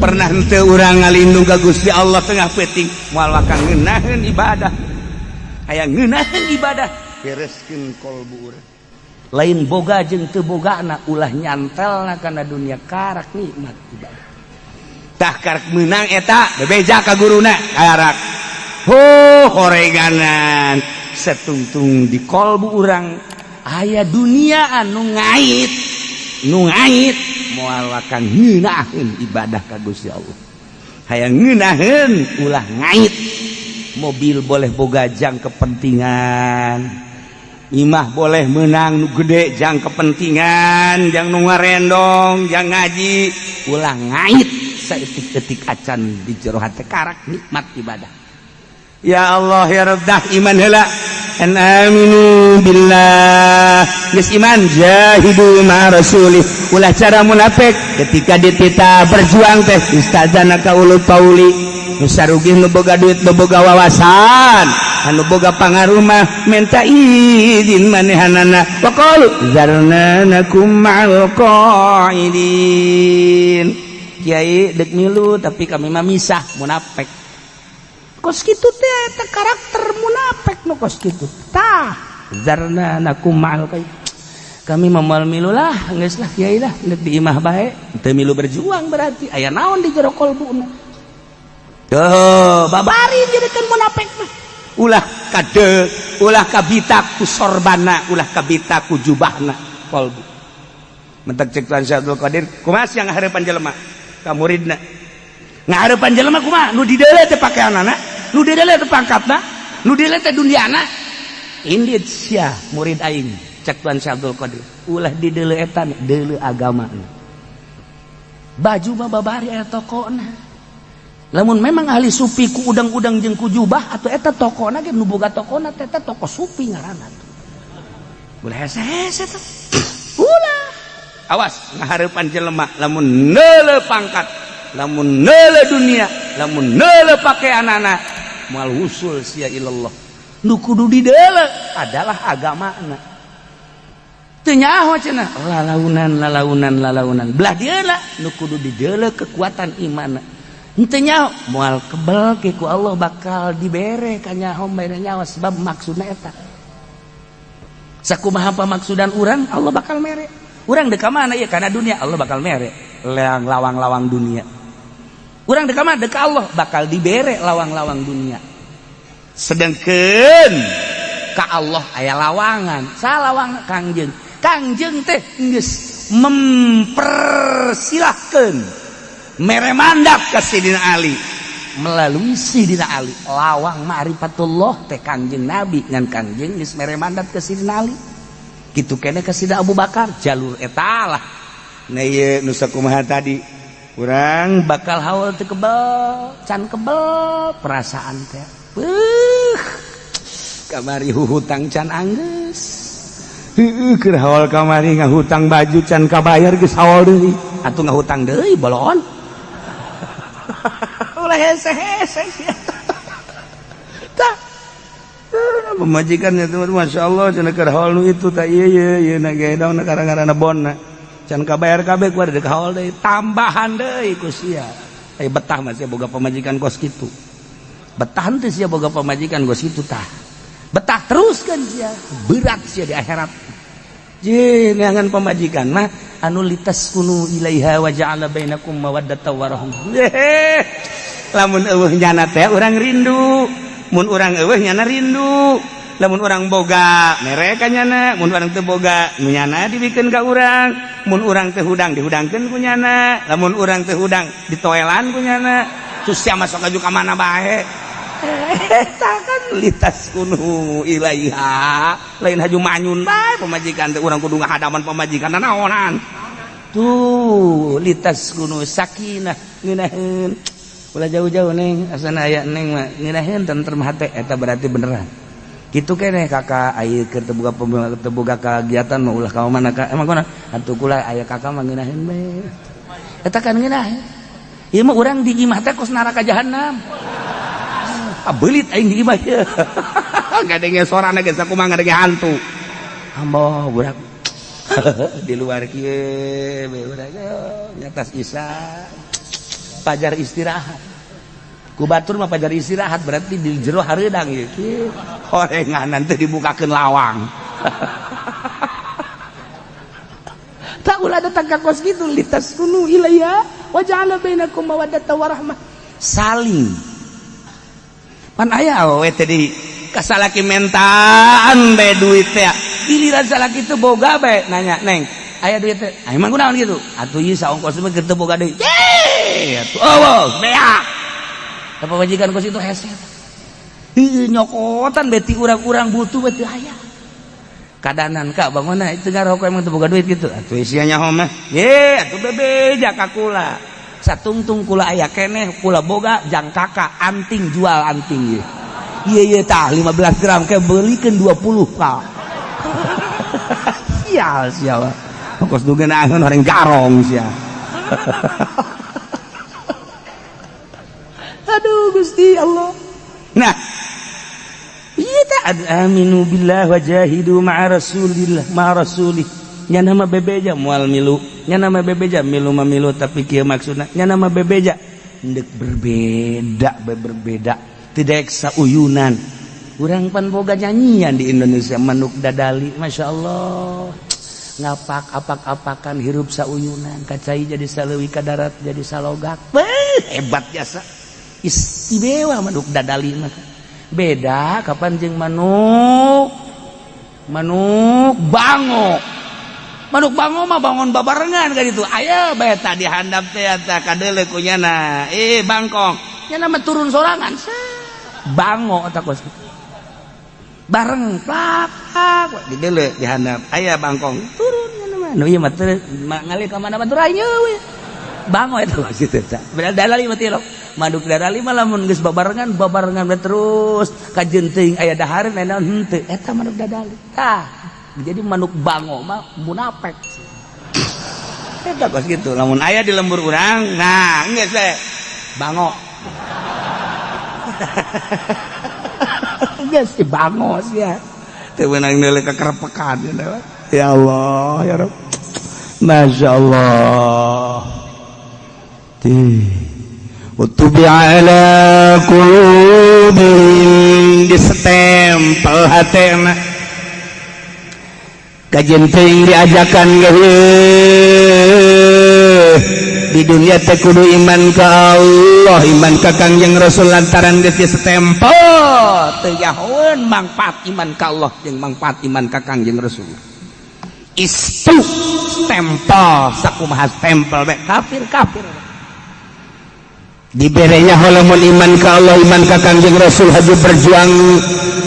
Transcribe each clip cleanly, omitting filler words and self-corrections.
Pernah henteu urang ngalindung ka Gusti Allah tengah peuting moal wakang ngeunaheun ibadah. Aya ngeunaheun ibadah bereskeun kolbu urang. Lain boga jeung teu bogana ulah nyantelna kana dunia karak nikmat ibadah. Tah karak meunang eta bebeja ka guruna karak. Horeganan setungtung di kolbu urang aya dunia anu ngait moal wakang ngeunaheun ibadah ka Gusti Allah. Hayang ngeunaheun ulah ngait. Mobil boleh boga jang kepentingan, imah boleh menang nu gede jang kepentingan, jang nu ngarendong, jang ngaji, ulah ngait saeutik-eutik acan di jero hate karak nikmat ibadah. Ya Allah ya Rabb iman heula. An aminu billah geus iman jahidu ma rasulih ulah cara munafik ketika ditita berjuang teh istadzana ka ulul pauli nu sarugih nu boga duit nu boga wawasan anu boga pangaruh mah minta izin manehanana wa qalu zarna nakum ma'al qaidin. Kiai dek milu tapi kami mah misah munafik. Kos kitu teh eta karakter munafik nu kos kitu. Tah, zarna nakum ma'al qaid. Kami memal milu lah, geus lah kiai lah, neuk di imah bae. Teu milu berjuang berarti aya naon di jero kolbuna. Tuh, babari jadikeun munafik mah. Ulah kade, ulah kabita ku sorbana, ulah kabita ku jubahna kolbu. Mentek cek Tuan Syekh Abdul Qadir, kumaha yang ngahareupan jelema ka muridna? Ngahareupan jelema kumaha? Nu dideule teh pakaianana, nu dideule teh pangkatna, nu dideule teh duniana. Indit sia murid aing, cek Tuan Syekh Abdul Qadir. Ulah dideule eta deuleu agamana. Baju mah babari aya tokona. Lamun memang ahli supi ku udang-udang jeung ku jubah atuh eta tokona ge nu boga tokona teh eta toko supi ngaranna tuh. Ulah hese-hese teh. Ulah. Awas ngahareupan jelema lamun neuleuh pangkat, lamun neuleuh dunia, lamun neuleuh pakaianana moal usul sia ilallah. Nu kudu dideuleuh adalah agamana. Teu nyaho cenah lalaunan. Belah dieula nu kudu dideuleuh kekuatan imanna. Henteu nyaho moal kebel ke ku Allah bakal dibere ka nyaho bae nyawa sebab maksudna eta. Sakumaha pamaksudan urang Allah bakal mere. Urang dek ka mana ieu kana dunia Allah bakal mere. Leang lawang-lawang dunia. Urang dek ka mana dek ka Allah bakal dibere lawang-lawang dunia. Sedengkeun ka Allah aya lawangan. Salawang Kangjeng. Kangjeng teh geus mempersilahkeun mere mandat ke Sidina Ali melalui Sidina Ali lawang ma'rifatullah teh Kangjeng Nabi ngan Kangjeng geus mere mandat ke Sidina Ali kitu kene ke Sidina Abu Bakar jalur eta lah. Nah ieu nu sakumaha tadi urang bakal haul teu kebel can kebel perasaan teh kamari hutang can anggeus keur haul kamari ngahutang baju can kabayar geus haul deui atuh ngahutang deui bolon. Ulah hese-hese sia. Tah. Pemajikan itu Masya Allah cenah keur haul nu itu tah ieu na ge daun karang-karana bonna. Can kabayar kabeh ku deuk haul deui tambahan deui ku sia. Aya betah mah sia boga pemajikan kos kitu. Betah teh sia boga pemajikan kos kitu tah. Betah teruskeun sia. Berat sia di akhirat. Je neangan pemajikan mah anu litas kunu ilaiha wa ja'ala bainakum mawaddatan wa rahmah. Lamun eueuh nyana teh urang rindu, mun urang eueuh nyana rindu. Lamun urang boga mere ka nyana, mun urang teu boga nu nyana dibikeun ka urang. Mun urang teu hudang dihudangkeun ku nyana, lamun urang teu hudang ditoelan ku nyana. Terus sia masuk aju ka mana bae. Eta kan litas kunu ilaiha lain haju manyun bae pemajikan teh urang kudu ngahadaman pemajikan naonan tuh litas kunu sakinah ngeunaheun ulah jauh-jauh neng asana aya neng mah ngeunaheun tentrem hate eta berarti beneran kitu keneh kakak aya keur teu boga kagiatan mah ulah ka mana ka emang kunaon atuh kula aya kakak mah ngeunaheun bae eta kan ngeunaheun ieu mah urang di imah teh kos neraka jahanam. Belit aing di imah ye. Gadenge sorana geus sakumaha ngadenge hantu. Ambo budak. Di luar kieu be urang nyatas Isa. pajar istirahat. Ku batur mah pajar istirahat berarti di jero hareudang ieu. Horenganan teh dibukakeun lawang. Tak ulah datang ka kos kitu litas kunu ilayya wa ja'ala bainakum mawaddatan warahmah. Saling. Pan aya awewe teh di kasalaki mentaan bae duit teh. Giliran salaki teu boga bae nanya, "Neng, aya duit teh?" "Ah, emang kunaon kitu?" "Atuh ieu saongkos mah teu boga deui." "Ye, atuh eueuh, beak." Apa majikan kos itu hese. Nyokotan beti urang-urang butuh beti aya. Kadanan Kak bangunna itu ngaroko emang teu boga duit gitu. Atuh sia nyaho mah. Ye, atuh bebeja ka kula. Satungtung kula aya keneh kula boga jang kakak anting jual anting ye. Ieu tah 15 gram ke beulikeun 20 Kak. Sial. Kos dugeun angeun horeng garong sia. Aduh Gusti Allah. Nah, iya tak aminu billah wa jahidu ma'a rasulillah ma'a rasulih. Nya nama bebeja moal milu, nya nama bebeja milu mamilu tapi kieu maksudna nya nama bebeja endek berbeda tidak sauyunan. Urang pan boga nyanyian di Indonesia manuk dadali, Masya Allah. Ngapak apak-apakan hirup sauyunan, kacai jadi saleuwi ka darat jadi salogak. Hebat jasa. Istimewa manuk dadali mah. Beda kapan jeung manuk bango. Manuk bango mah bangun babarengan ka ditu. Aya bae tah dihandap teh eta kadeuleu ku nyana. Bangkong. Nyana mah turun sorangan. Bango eta kos. Bareng plak dideuleu dihandap. Aya bangkong turun nyana mah. Nu ieu mah teu ngalih ka mana batur ayeuna we. Bango eta kos kitu tah. Beral dalali mah tilok. Manuk dadali mah lamun geus babarengan terus kajeun teuing aya dahareun aya henteu eta manuk dadali. Tah, jadi manuk bango mah munafik. Eta kos kitu lamun aya di lembur urang, nah geus we bango. Geus si bango sia. Teu meunang neuleuh kakerepekan ya Allah ya Rabb. Masyaallah. Utubi ala qulubihim disestempel hatena kajian teuing diajakan di dunia teh kudu iman ka Allah iman ka Kangjeng Rasul lantaran geus disestempel teu yahoeun mangpaat iman ka Allah jeung mangpaat iman ka Kangjeng Rasul. Istu stempel sakumaha stempel bae kafir diberenya halamun iman ka Allah iman ka Kangjeng Rasul haju berjuang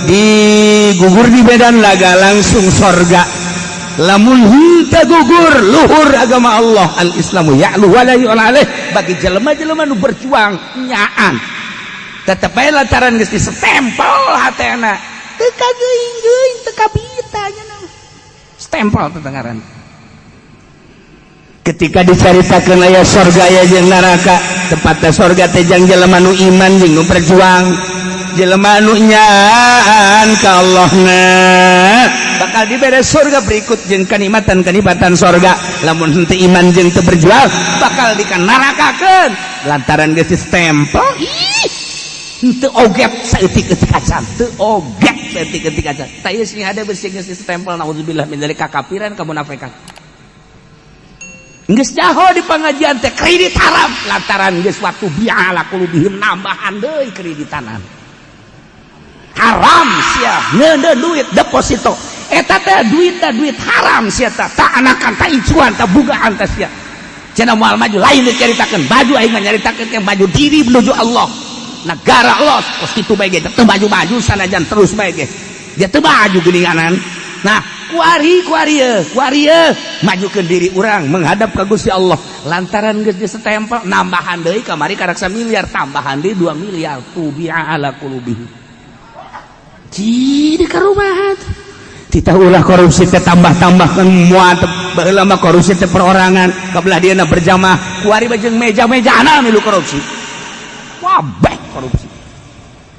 digugur di medan laga langsung sorga. Lamun henteu gugur luhur agama Allah al-Islamu ya'lu wa la yu'la alaih bagi jelema-jelema nu berjuang nyaan tetep bae lantaran geus disestempel hatena teu kageuing teu kabita nya stempel teh ngaran. Ketika dicaritakeun aya sorga aya jeung neraka tepatna sorga teh jeung jelema nu iman jeung nu berjuang jelema nu nyaan ka Allahna bakal dibere surga berikut jeung kanikmatan sorga. Lamun henteu iman jeung teu berjuang bakal dikanarakakeun lantaran geus stempel henteu oget saeutik-eutik acan teu oget saeutik-eutik acan tah ieu sing hade bersih geus stempel naudzubillah min dzalik kakafiran kamunafikan. Geus jaho di pangajian teh kredit haram lantaran geus waktu bi'ala qulubihim nambahan deui kreditanan haram sia ngeundeun duit deposito eta teh duit haram sia tah anakan tah icuan tah bugaan tah sia cenah moal maju lain diceritakeun baju aing mah nyaritakeun ke baju diri menuju Allah negara Allah kos kitu bae ge teu maju sanajan terus bae ge dia teu maju geuninganan. Nah kuari majukeun diri urang menghadap ka Gusti Allah lantaran geus disestempel nambahan deui kamari karaksa miliar tambahan deui 2 miliar tubi'a ala qulubihim di karumahan titah ulah korupsi teh tambah-tambahkeun muat baheula mah korupsi teh perorangan kabelah dieuna berjamaah kuari bajeng meja-mejana milu korupsi wabeh korupsi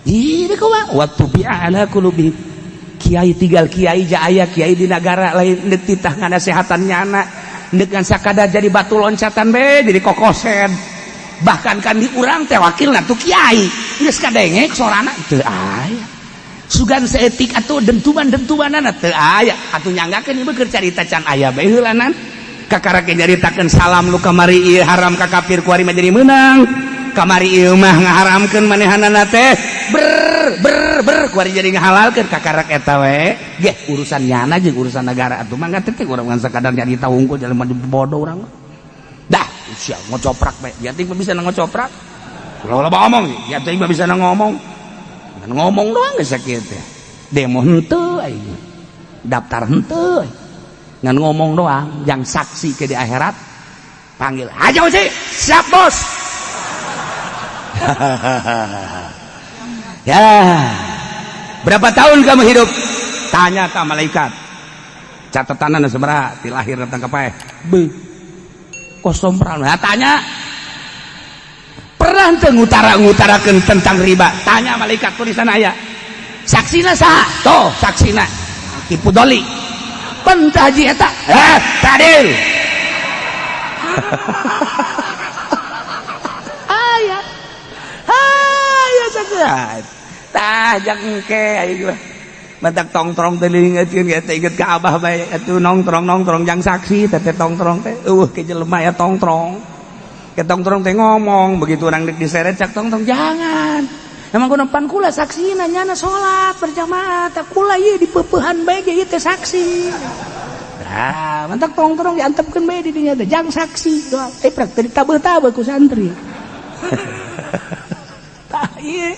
di kumaha wa tubi'a ala qulubihim. Kiai tinggal kiai aya kiai di negara lain neuk titah nganasehatan nyana neuk ngan sakada jadi batu loncatan be jadi kokosen bahkan kan di urang teh wakilna tuh kiai geus kadengek sorana teu aya sugan seetik atuh dentuman-dentumanana teu aya atuh nyanggakeun ieu keur carita can aya bae heulanan kakarake nyaritakeun salam lu kamari ieu haram ka kafir kuari mah jadi meunang kamari ieu mah ngaharamkeun manehanana teh ber kuari jadi ngahalalkeun kakarak eta we ge urusan nyana jeung urusan negara atuh mah teh urang ngan sakadar nyarita hungkul jelema bodoh urang dah sia ngocoprak bae ya teh bisa ngocoprak ulah ngomong ya teh bisa ngomong ngomong doang geus sakieu teh demo henteu aing daftar henteu ngan ngomong doang yang saksi ke di akhirat panggil aja sih siap bos. Ya berapa tahun kamu hidup tanya ke malaikat catatanana sabaraha ti lahir datang ka paeh be kosong pernah tanya pernah teu ngutarakeun tentang riba tanya malaikat tulisan aya saksina saha toh saksina tipu doli pentaji eta tadil aya sakeut tah jangke aing mah matak tongtrong teh ingetkeun ge teh inget ka abah bae atuh nongtrong jang saksi teh tongtrong teh ke jelema ya tongtrong ke tongtrong teh ngomong begitu urang deuk diseret cak tongtrong jangan emang kunapan kula saksina nyana salat berjamaah tah kula ieu dipeupehan bae ge ieu teh saksi nah matak tongtrong diantepkeun bae di dinya teh jang saksi doang prak teh ditabeuh-tabeuh ku santri tah ieu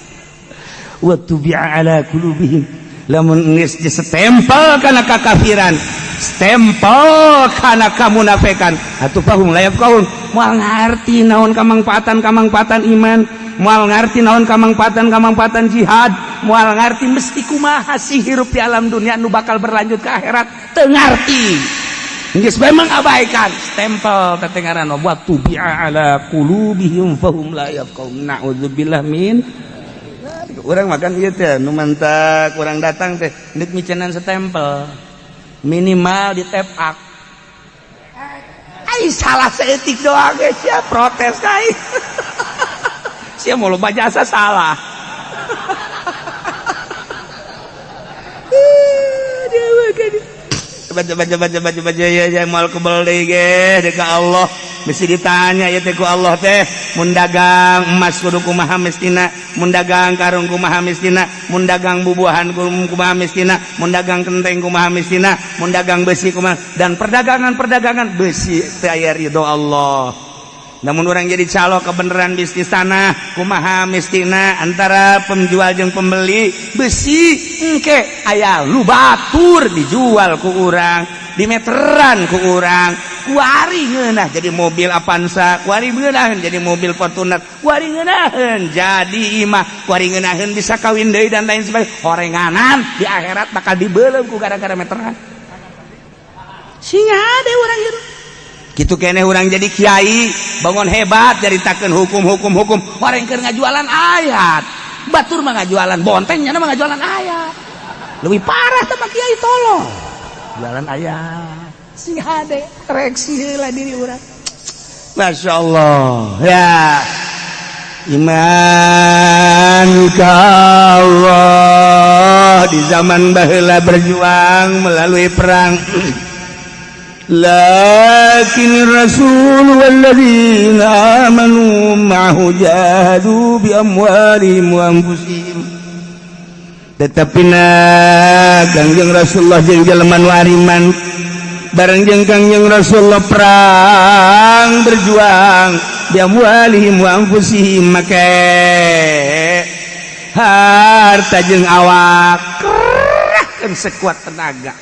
wa tubi'a ala qulubihim lamun geus stempel kana kakafiran stempel kana kamunafikan atuh pahung layap kaun moal ngarti naon kamangpaatan iman moal ngarti naon kamangpaatan jihad moal ngarti mesti kumaha sih hirup di alam dunia nu bakal berlanjut ke akhirat teu ngarti geus memang abaikan stempel teh ngaran wa tubi'a ala qulubihim fahum la yafqahun na'udzubillah min urang makan ieu teh nu mantak urang datang teh neuk micenan stempel minimal di tap ak ai salah seetik doang geus sia protes kai sia mau loba jasa salah baca ya mal kebal deui ge ka Allah mesti ditanya ya teh ku Allah teh mun dagang emas kudu kumaha mestina mun dagang karung kumaha mestina mun dagang bubuhan kumaha mestina mun dagang kenteng kumaha mestina mun dagang besi kumaha dan perdagangan besi teh aya ridho Allah namun orang jadi calo kebenaran bisnis tanah kumaha mestina antara penjual jeung pembeli besi engke aya lu batur dijual ku urang di meteran ku urang kuari ngeunah jadi mobil Avanza kuari ngeunaheun jadi mobil Fortuner kuari ngeunaheun jadi imah kuari ngeunaheun bisa kawin deui dan lain sebagainya horenganan di akhirat bakal dibeuleuh ku gara-gara meteran singa ade urang ieu kitu keneh urang jadi kiai bangun hebat jaritakeun hukum orang keur ngajualan ayat batur mah ngajualan bonteng nya mah ngajualan ayat leuwih parah teh mah kiai tolong jualan ayat sing hade koreksi heula diri urang masyaallah ya iman ka Allah di zaman baheula berjuang melalui perang lakin rasul walladzina amanu ma'ahu jahadu bi amwalihim wa anfusihim tetapi Kangjeng Rasulullah jeung jelema nu ariman bareng jeung Kangjeng Rasulullah perang berjuang bi amwalihim wa anfusihim make harta jeung awak kerahkeun sekuat tenaga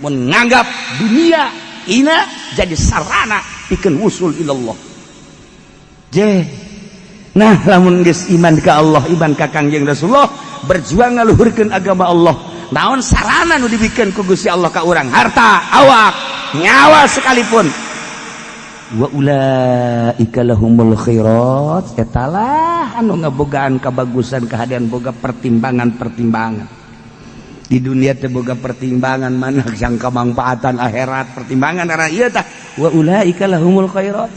mun nganggap dunia ina jadi sarana pikeun wusul ilallah je nah lamun geus iman ka Allah iman ka Kangjeng Rasulullah berjuang ngaluhurkeun agama Allah naon sarana nu dibikeun ku Gusti Allah ka urang harta awak nyawa sekalipun wa ulaika lahumul khairat etalah anu ngabogaan kabagusan kahadian boga pertimbangan di dunia teh boga pertimbangan mana yang kemanfaatan akhirat pertimbangan karena ieu tah wa ulaika lahumul khairat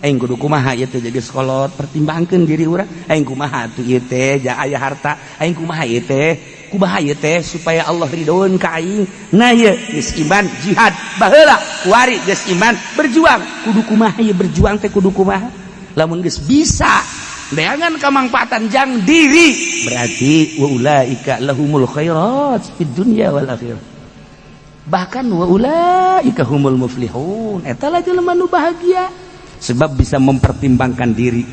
aing kudu kumaha ieu teh jadi sekolot pertimbangkeun diri urang aing kumaha atuh ieu teh ja aya harta aing kumaha ieu teh kumaha ieu teh supaya Allah ridhoeun ka aing nah ieu geus iman jihad baheula kuari geus iman berjuang kudu kumaha ieu berjuang teh kudu kumaha lamun geus bisa beangan kamangpaatan jang diri berarti wa ulaika lahumul khairat fid dunya wal akhirah bahkan wa ulaika humul muflihun eta lah jelema nu bahagia sebab bisa mempertimbangkan diri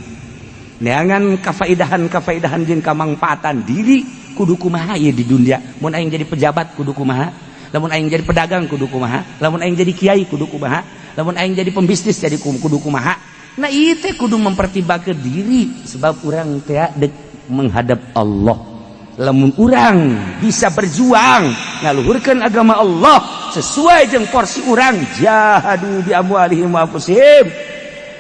neangan kafaidahan jeung kamangpaatan diri kudu kumaha ieu di dunia mun aing jadi pejabat kudu kumaha lamun aing jadi pedagang kudu kumaha lamun aing jadi kiai kudu kumaha lamun aing jadi pembisnis jadi kudu kumaha nah ieu teh kudu mempertimbangkeun diri sebab urang teh dek menghadap Allah lamun urang bisa berjuang ngaluhurkeun agama Allah sesuai jeung porsi urang jahadu bi amwalihim wa anfusihim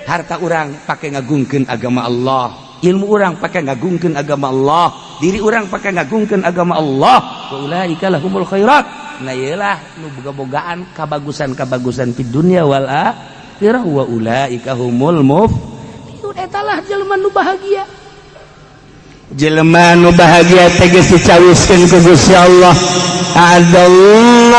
harta urang pakai ngagungkeun agama Allah ilmu urang pakai ngagungkeun agama Allah diri urang pakai ngagungkeun agama Allah wa ulaika lahumul khairat nah ieulah nu boga-bogaan kabagusan-kabagusan di dunia wal akhirah wa ulaika humul muflihun eta lah jelema nu bahagia jelema nu bahagia teh geus dicawiskeun ku Gusti Allah adallahu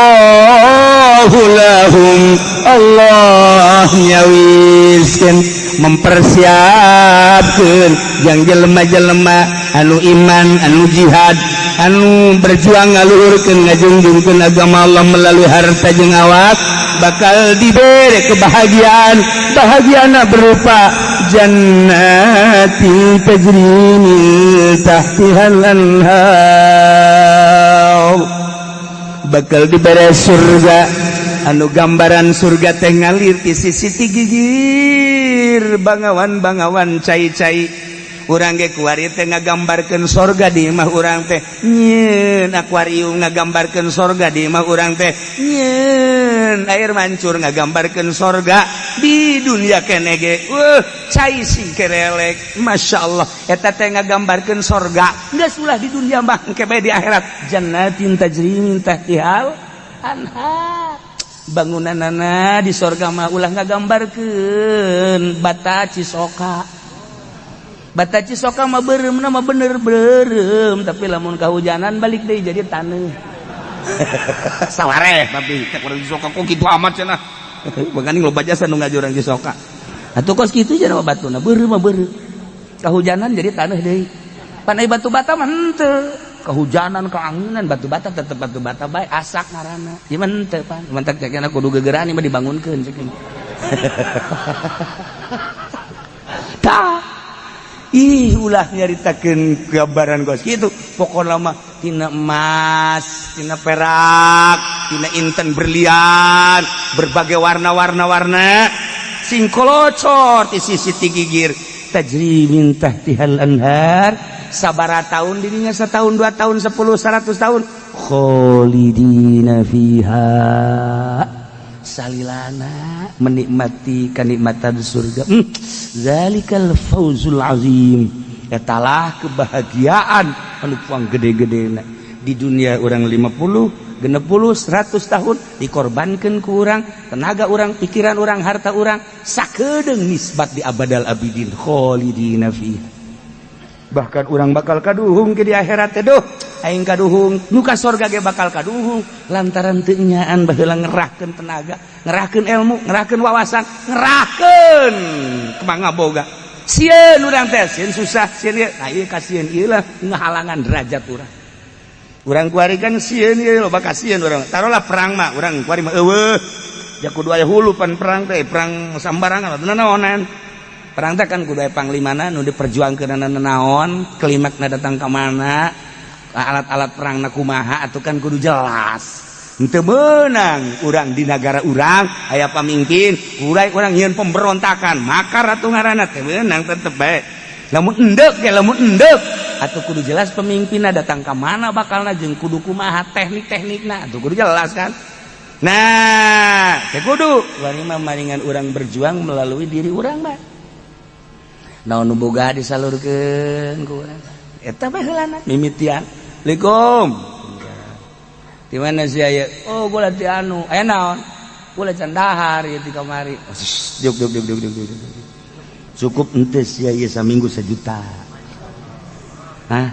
lahum Allah nyawiskeun mempersiapkeun yang jelema-jelema anu iman anu jihad anu berjuang ngaluhurkeun ngajungjungkeun agama Allah melalui harta jeung awak bakal diberi kebahagiaan bahagiana berupa jannati tajri min tahtihal anhar bakal diberi surga anu gambaran surga teh ngalir ti sisi ti gigir bangawan-bangawan cai-cai urang ge kuari teh ngagambarkeun surga di imah urang teh nyeun akuarium ngagambarkeun surga di imah urang teh nyeun air mancur ngagambarkeun surga di dunia keneh ge cai sing kerelek masyaallah eta teh ngagambarkeun surga geus ulah di dunia mah engke bae di akhirat jannatin tajri min tahtihal anhar bangunanana di surga mah ulah ngagambarkeun bata cisoka mah beureum mah bener beureum tapi lamun kahujanan balik deui jadi taneuh sawareh tapi teh urang cisoka kok kitu amat cenah baganing loba jasa nu ngaji urang cisoka atuh kos kitu cenah batuna beureum mah beureum kahujanan jadi taneuh deui pan aya batu bata mah henteu kehujanan keanginan batu bata tetep batu bata bae asak ngaranna ieu mah henteu pan mantak cekna kudu gegeran ieu mah dibangunkeun cek tah ulah nyaritakeun gambaran gos kitu pokona mah tina emas tina perak tina inten berlian berbagai warna sing kolocor di sisi tigigir tajri min tahtihal anhar sabara tahun dirinya setahun 2 tahun 10 100 tahun khalidina fiha salilana menikmati kenikmatan surga zalikal fauzul azim etalah kebahagiaan anu puang gede-gedena di dunia orang 50 60 100 tahun dikorbankan ku urang tenaga urang pikiran urang harta urang sakedeung nisbat di abadal abidin khalidina fiha bahkan urang bakal kaduhung ke di akhirat teh duh aing kaduhung nu ka surga ge bakal kaduhung lantaran teu nyaan baheula ngerahkeun tenaga ngerahkeun ilmu ngerahkeun wawasan ngerahkeun kemangga boga sieun urang teh sieun susah sieun ieu nah ieu kasieun ieu lah ngahalangan derajat urang kuari kan sieun ieu loba kasieun urang taruhlah perang mah urang kuari mah eueuh ja kudu aya hulu pan perang teh perang sambarangan teu naonan perang teh kan kudu aya panglimana nu diperjuangkeunana naon klimakna datang ka mana alat-alat perangna kumaha atuh kan kudu jelas henteu meunang urang di negara urang aya pamimpin urang nyieun pemberontakan makar atuh ngaranna teh meunang tetep bae lamun endeuk atuh kudu jelas pemimpinna datang ka mana bakalna jeung kudu kumaha teknik-teknikna atuh kudu jelas kan nah teh kudu wani mah maringan urang berjuang melalui diri urang mah naon nu boga disalurkeun ku urang eta bae heulana mimitian Assalamualaikum di mana sih aya oh gua ti anu aya naon gua can dahar ieu ti kamari juk cukup entes ya saminggu 1 juta. Hah?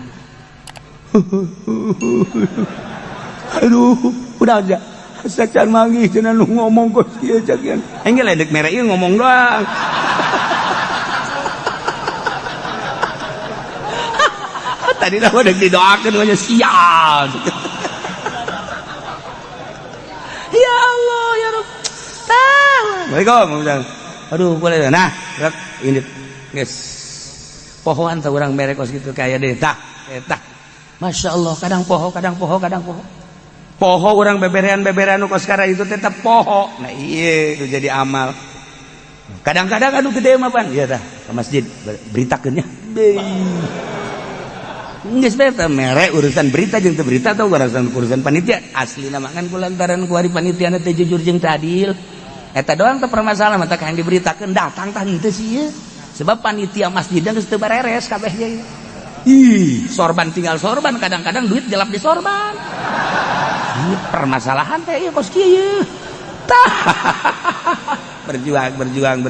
Aduh, udah aja. Sacan manggih cenah nu ngomong kos ieu cakian. Engge ledek mere ieu ngomong doang. Tadi dah udah didoakeun we sial. Ya Allah, ya Rabb. Waalaikumsalam. Aduh, boleh. Nah, ini guys. Pohoan teh urang mere kos kitu kaya deh. Tah, eta. Masya Allah, kadang poho. Poho orang beberean kos sekarang itu tetap poho. Nah iya itu jadi amal. Kadang-kadang anu gede mah pan. Iya tah ke masjid beritakeun nya. Geus beta mere urusan berita jeung teu berita tau urusan panitia. Aslina mah kan kulantaran ku ari panitiana teh jujur jeung teu adil. Eta doang teh permasalahan mah teh yang diberitakeun datang tah henteu sieun. Sebab panitia masjid geus teu bereres kabeh ge. Ih, sorban tinggal sorban kadang-kadang duit gelap di sorban. Ini permasalahan teh ieu kos kieu. Tah. Berjuang.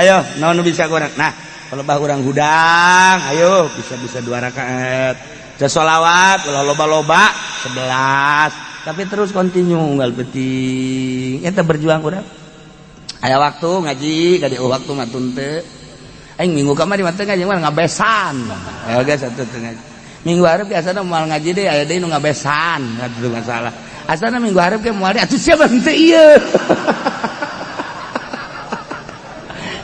Ayo, naon bisa urang. Nah, kalau bah urang hudang, ayo bisa 2 rakaat. Teu sholawat ulah loba-loba 11. Tapi terus continue unggal penting. Eta berjuang urang. Aya waktu ngaji, kadi waktu matun teu. Aing minggu kamari mah teu ngaji mah ngabesan. Ya guys atuh teu ngaji. Minggu hareup biasana moal ngaji deui aya deui nu ngabesan, atuh masalah. Asalna minggu hareup ge moal atuh sia mah teu ieu.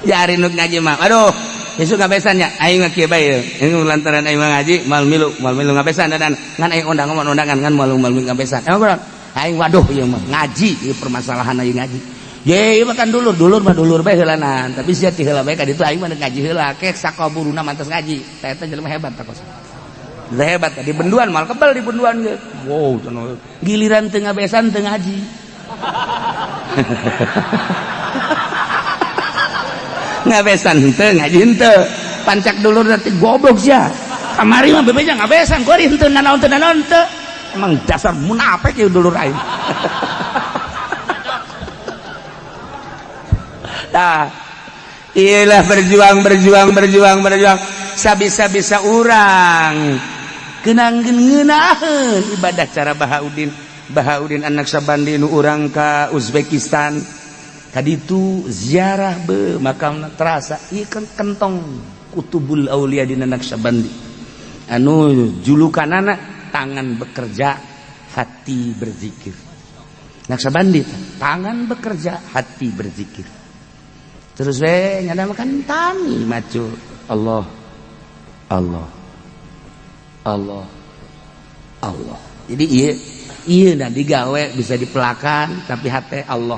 Ya ari nu ngaji mah. Aduh, besok ngabesan nya. Aing mah kieu bae. Ini lantaran aing mah ngaji mal milu ngabesan dan ngan aing undangan kan mal ngabesan. Emang kurang. Aing waduh ieu mah ngaji, ieu permasalahan aing ngaji. Ye, makan dulur mah dulur bae heulanan, tapi sia ti heula bae ka ditu aing mah ngaji heula, kek sakaburuna mantes ngaji. Tah eta jelema hebat tah kos. Hebat di benduan mal kebal di benduan ge. Wow, cenah. Giliran teu ngabesan teu ngaji. Ngabesan henteu ngaji henteu. Pancak dulur teh goblok sia. Kamari mah bebeja ngabesan, kuari henteu nanaon teu. Emang dasar munafik ieu dulur aing. Nah, iyalah berjuang. Sabisa urang kenangkeun ngeunaheun ibadah cara Bahaudin anak Sabandi nu urang ka Uzbekistan. Kaditu ziarah be makamna terasa ieu kan kentong Kutubul Aulia di anak Sabandi. Anu julukanana tangan bekerja, hati berzikir. Anak Sabandi tangan bekerja, hati berzikir. Terus we nyadamakan tani macu Allah. Jadi iya nah digawe bisa dipelakan tapi hati Allah.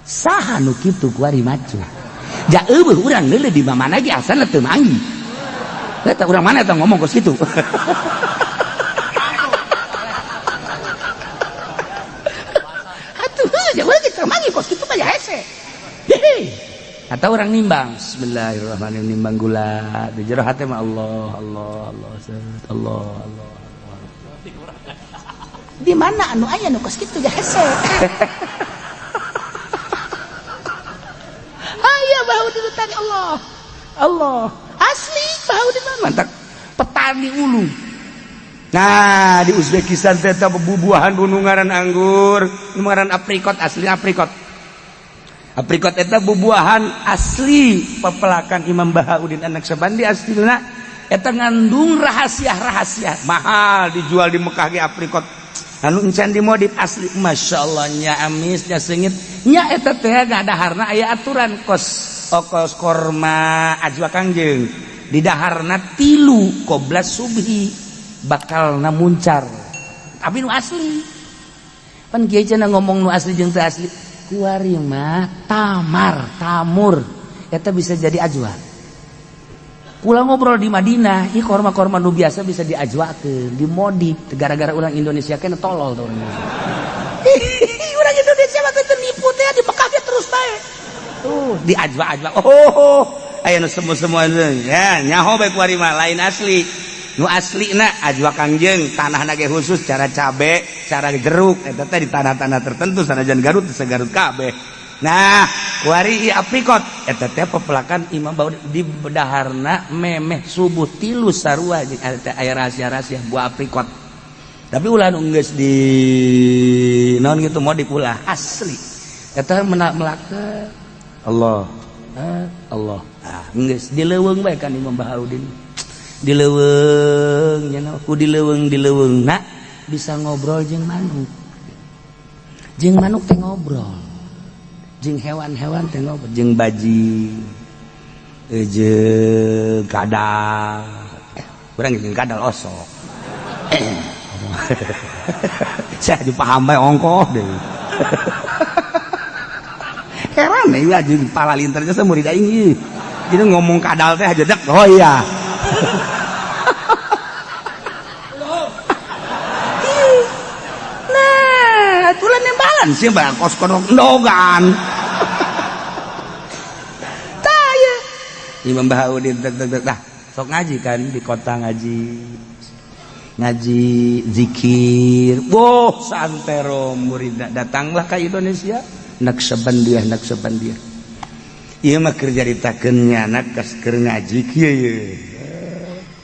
Saha nu kitu kuari macu. Ja eueuh urang neuleuh di mana ge asalna teu manggi. Eta urang mana eta ngomong kos kitu. Atuh ya urang kita manggi kos kitu mah ya hese. Atau orang nimbang bismillahirrahmanirrahim nimbang gula di jero hate mah Allah di mana anu aya nu kos kitu ya hese aya Bahaudin tadi Allah asli Bahaudin mantap petani ulu. Nah di Uzbekistan teh bubuahan bunungaran anggur numaran aprikot asli aprikot eta bubuahan asli pepelakan Imam Bahaudin anak Sabandi aslina eta ngandung rahasia mahal dijual di Mekah ge aprikot anu encan dimodif asli masyaallah nya amis nya seungit nya eta teh ngadaharna aya aturan kos korma ajwa kangjeng di daharna 3 qoblas subhi bakalna muncar tapi nu asli pan kieu cenah ngomong nu asli jeung teu asli kuari mah tamur eta bisa jadi ajwa. Kula ngobrol di Madinah ieu korma-korma nu biasa bisa diajwakeun dimodif gara-gara urang Indonesia kena tolol tah urang urang Indonesia mah teu nipu teh di Mekah ge terus bae tuh diajwa-ajwa aya nu semu-semu ya nyaho bae kuari mah lain asli nu aslina ajwa kangjeng tanahna ge khusus cara cabe cara jeruk eta teh di tanah-tanah tertentu sanajan Garut teu Garut kabeh Nah kuari aprikot eta teh pepelakan Imam Bahaudin di bedaharna memeh subuh tilu sarua jeung aya rahasia-rahasia buah aprikot. Tapi ulah nu geus di naon kitu modif ulah asli. Eta melaka Allah. Allah. Geus dileuweung bae kan Imam Bahaudin. Dileuweung nya ku dileuweungna bisa ngobrol jeung manuk. Jeung manuk teh ngobrol. Jeung hewan-hewan teh ngobrol, jeung bajing. Jeung kadal. Urang jeung kadal osok. Saya juga paham bae ongkoh deh. Heran nih ya jeung pala linternya saya murid aing ieu. Jadi ngomong kadal teh hajadak. Oh iya. Nah, aturan nembalan sih bae kos-kodok endogan. Tah ya. Imam Bahaudin dah sok ngaji kan di kota ngaji zikir. Woh santero murid datanglah ke Indonesia Naksabandiah ieu mah keur jaritakeun nyana keur ngaji kieu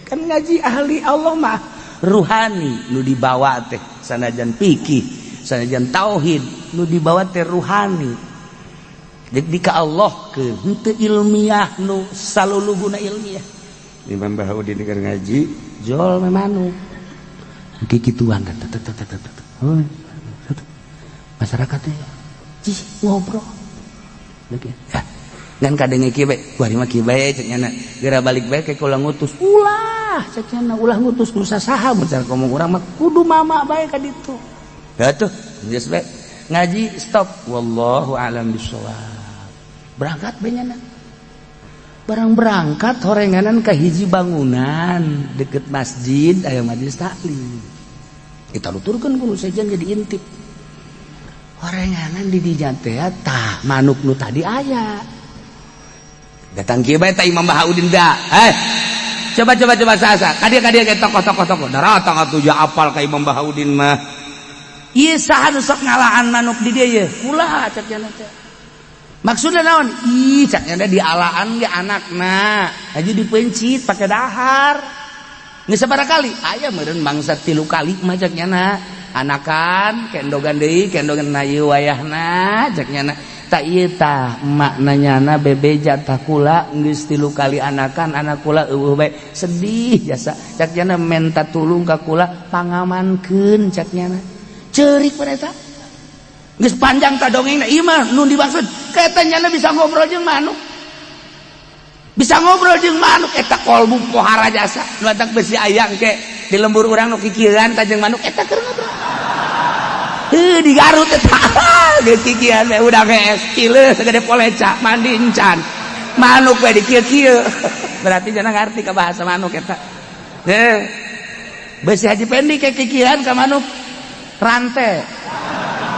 kan ngaji ahli Allah mah ruhani nu dibawa teh sanajan fikih sanajan tauhid nu dibawa teh ruhani jadi ka Allah ke henteu ilmiah nu saluluguna ilmiah. Imam Bahaudin keur ngaji jol memanu kikituan masyarakatnya ngobrol dan kadang kieu bae kuari mah kieu bae cek nyana geura balik bae ke ulah ngutus ulah cek nyana ulah ngutus nu sasaha mun cara ngomong urang mah kudu mama bae ka ditu atuh geus bae ngaji stop wallahu alam bisawab berangkat bae nyana barang berangkat horenganan ka hiji bangunan deket masjid aya majelis taklim kita luturkeun kudu sejen jadi intip horenganan di dinya teh tah manuk nu tadi aya datang kieu bae tah Imam Bahaudin da coba sasa kadia ke tokoh daratang atuh ja apal ka Imam Bahaudin mah ieu saha nu sok ngalaan manuk di dieu ye ulah cek cenah teh maksudna naon ih cak nya dialaan ge anakna aja dipencit pake dahar geus sabaraha kali aya meureun bangsa 3 kali mah cak nya anakan kendogan deui kendogan na ieu wayahna cak nya ta ieu tah makna nyana bebeja tah kula geus 3 kali anakan anak kula eueuh bae sedih jasa cak nya menta tulung ka kula pangamankeun cak nya ceurik pada eta geus panjang ta dongengna ieu mah nu dimaksud kaeta nyana bisa ngobrol jeung manuk eta kolbu pohara jasa nu atak besi ayang ke di lembur urang nu kikieuan ka jeung manuk eta keur ngobrol di Garut eta geus kikieuan we udah geus kileus gede poleca mandi encan manuk we di kieu-kieu berarti cenah ngarti ka bahasa manuk eta besi haji pendi ke kikieuan ka manuk rante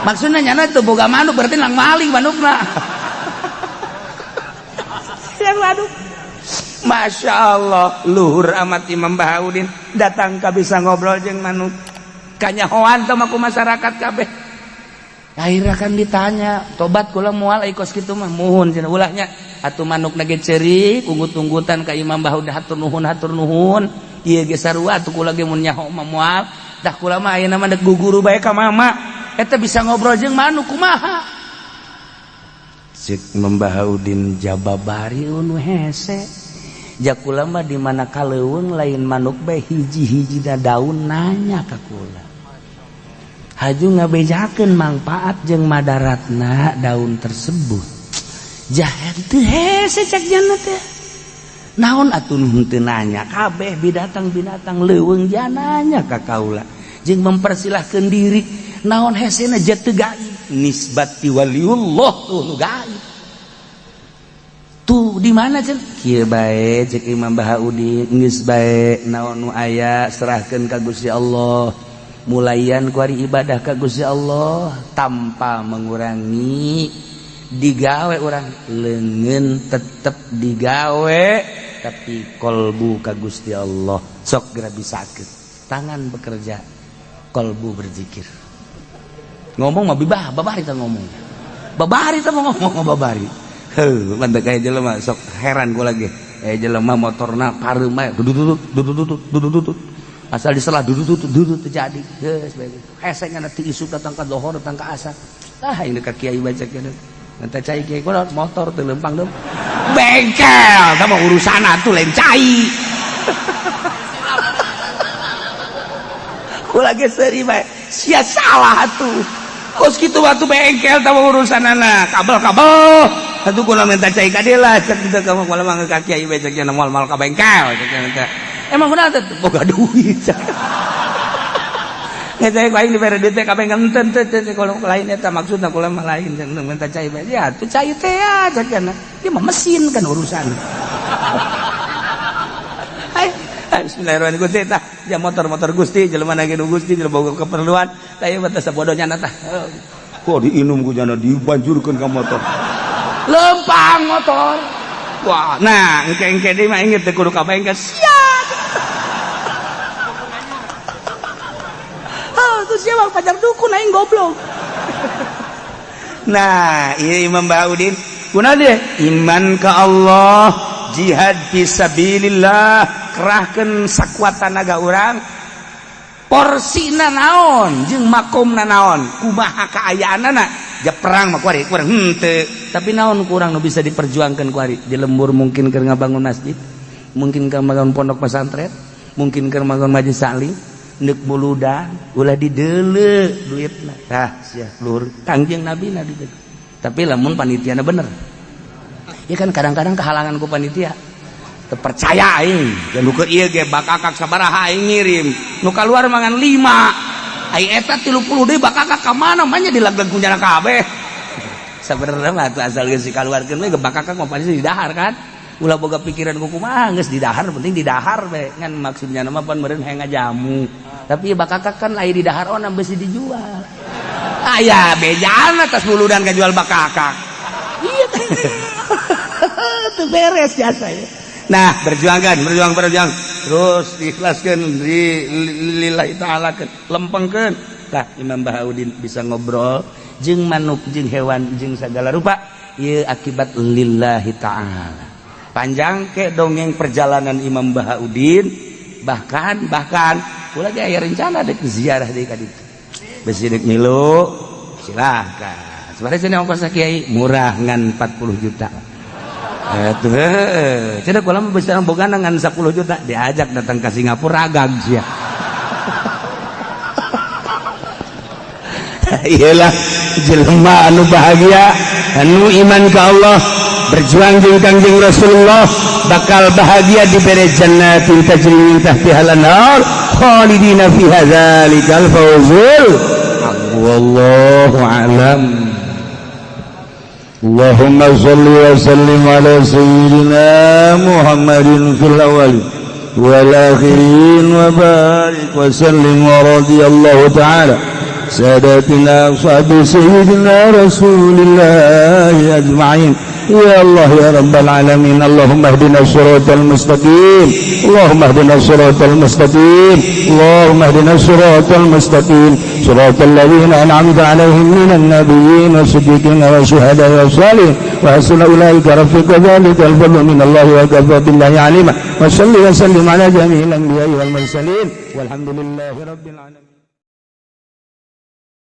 maksudnya nyana itu boga manuk berarti lang maling manukna yang manuk Masya Allah luhur amat Imam Bahaudin datang ka bisa ngobrol jeung manuk kanyahoan teh ku masyarakat kabeh akhirnya kan ditanya tobat kula moal ikos kitu mah muhun cenah ulahnya atuh manukna ge ceurik unggut-unggutan ka Imam Bahaudin hatur nuhun ieu ge sarua atuh kula ge mun nyaho mah moal dah kula mah ayeuna mah dek guguru bae ka mama eta bisa ngobrol jeung manuk kumaha cek Imam Bahaudin jababari nu hese jakula mah di mana kaleuweung lain manuk bae hiji-hijina daun nanya ka kula haju ngabejakeun manfaat jeung madaratna daun tersebut jahen teu hese cek jana teh naon atuh nu teu nanya kabeh binatang-binatang leuweung jananya ka kaula jeung mempersilahkeun diri naon hesena jatuh gaib nisbati waliullah tuh gaib tuh di mana cen kieu bae cek Imam Bahaudin geus bae naon nu aya serahkeun ka Gusti Allah mulayan kuari ibadah ka Gusti Allah tanpa mengurangi digawe orang leungeun tetep digawe tapi kolbu ka Gusti Allah sok geura bisakeun tangan bekerja kolbu berzikir ngomong mah babah kita ngomong babari teh ngomong babari. Heuh, mantep kayak jelema sok heran ku lagi. Jelema motorna pareum mah dudut. Asal diselah dudut terjadi. Geus bae. Hese ngana ti isuk datang ka zohor datang ka asar. Ini ka kiai baca kieu. Nanti cai kiai kunaon motor teu lempang deum. Bengkel, sama urusan atuh lain cai. Ulah ge seuri bae. Sia salah atuh. Kos kitu batu bengkel sama urusanana, kabel. Atuh kula minta cai ka dieu lah, cek teu ka moal mangga ka kiai bae cek moal ka bengkel cek teh. Emang kunaon teh boga duit. Ngecek lain di bere duit teh ka bengkel teu kalau lain eta maksudna kula mah lain cek minta cai bae. Ya tuh cai teh ya cek kana. Ieu mah mesin kan urusan. Bismillahirrahmanirrahim tah ya motor Gusti jelema nage nu Gusti jelema boga keperluan taya batas bodohnya tah kok diinum ku jana dibanjurkeun ka motor lempang motor wah nah engke deui mah inget teh kudu ka bengkel siap tuh siapa pacar dukun aing goblok nah ieu Imam Bahaudin kunaon deh iman ka Allah jihad fisabilillah kerahkeun sakuat tanaga urang porsina naon jeung makomna naon kumaha kaayaanana ja perang mah kuari kurang henteu tapi naon kurang nu bisa diperjuangkeun kuari di lembur mungkin keur ngabangun masjid mungkin keur ngabangun pondok pesantren mungkin keur ngabangun majelis taklim neuk buludan ulah dideuleu duitna tah sia luhur Kangjeng Nabi dideuleu tapi lamun panitiana bener ya kan kadang-kadang kehalangan ku panitia terpercaya aing dan nuker ieu ge bakakak sabaraha aing ngirim nu kaluar mangan 5 ai eta 30 deui bakakak ka mana mah nya dilagleg ku jana kabeh sabenerna mah atuh asal geus dikaluarkeun we ge bakakak mah pasti didahar kan ulah boga pikiran ku kumaha geus didahar penting didahar we ngan maksudnya mah pan meureun hayang ngajamu tapi bakakak kan lain didahar ona beusi dijual aya bejana tas buludan kajual bakakak ieu teh beres jasa ya. Nah berjuang terus diikhlaskan lillahi ta'ala lempengkeun tah Imam Bahaudin bisa ngobrol jeung manuk jeung hewan jeung segala rupa ieu akibat lillahi ta'ala panjang ke dongeng perjalanan Imam Bahaudin bahkan ulah ge aya rencana dek ziarah deui ka ditu besi dek milu silahkan sebenarnya sini ongkos kiai murah ngan 40 juta atuh cenah kula mah besar bogana ngan 10 juta diajak datang ke Singapura agag sia iyalah jelema anu bahagia anu iman ka Allah berjuang jeung Kangjeng Rasulullah bakal bahagia diberi jannatin tajri min tahtiha al-anhar khalidina fiha dzalikal fawzul wallahu a'lam. Allahumma shalli wa sallim ala sayyidina Muhammadin fil awwal wal akhirin wa barik wa sallim wa radiyallahu ta'ala sadatina ashabi sayyidina Rasulillah ajma'in ya Allah ya rabbal alamin Allahumma hdina siratal mustaqim Allahumma hdina siratal mustaqim Allahumma hdina siratal mustaqim siratal ladzina an'amta 'alaihim minan nabiyyin wasiddiqin wasyuhada'i wassalihin wa hasuna ulaika rafiqa dzalikal fadlu minallahi wa kafa billahi 'alima wa salli wa sallim ala jami'il anbiya'i wal mursalin walhamdulillahi rabbil alamin.